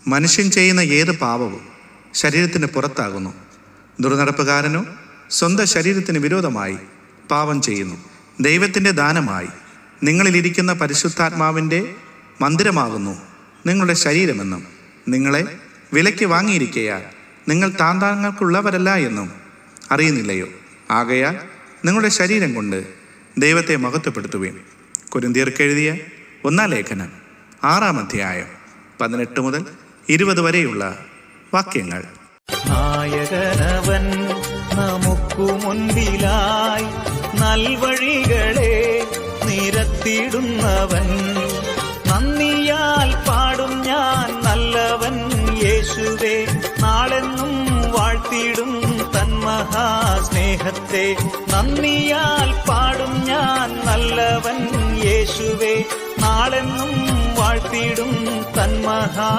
മനുഷ്യൻ ചെയ്യുന്ന ഏത് പാപവും ശരീരത്തിന് പുറത്താകുന്നു. ദുർനടപ്പുകാരനോ സ്വന്തം ശരീരത്തിന് വിരോധമായി പാപം ചെയ്യുന്നു. ദൈവത്തിൻ്റെ ദാനമായി നിങ്ങളിലിരിക്കുന്ന പരിശുദ്ധാത്മാവിൻ്റെ മന്ദിരമാകുന്നു നിങ്ങളുടെ ശരീരമെന്നും നിങ്ങളെ വിലയ്ക്ക് വാങ്ങിയിരിക്കയാൽ നിങ്ങൾ താന്താങ്ങൾക്കുള്ളവരല്ല എന്നും അറിയുന്നില്ലയോ? ആകയാൽ നിങ്ങളുടെ ശരീരം കൊണ്ട് ദൈവത്തെ മഹത്വപ്പെടുത്തുകയും. കൊരിന്ത്യർക്ക് എഴുതിയ 1-ാം ലേഖനം 6-ാം അധ്യായം 18 മുതൽ 20 വരെയുള്ള വാക്യങ്ങൾ. നായകനവൻ നമുക്കു മുൻപിലായി നൽവഴികളെ നിരത്തിടുന്നവൻ. നന്ദിയാൽ പാടും ഞാൻ നല്ലവൻ യേശുവേ, നാളെന്നും വാഴ്ത്തിടും തൻ മഹാസ്നേഹത്തെ. നന്ദിയാൽ പാടും ഞാൻ നല്ലവൻ യേശുവേ, നാളെന്നും വാഴ്ത്തിടും തൻ മഹാ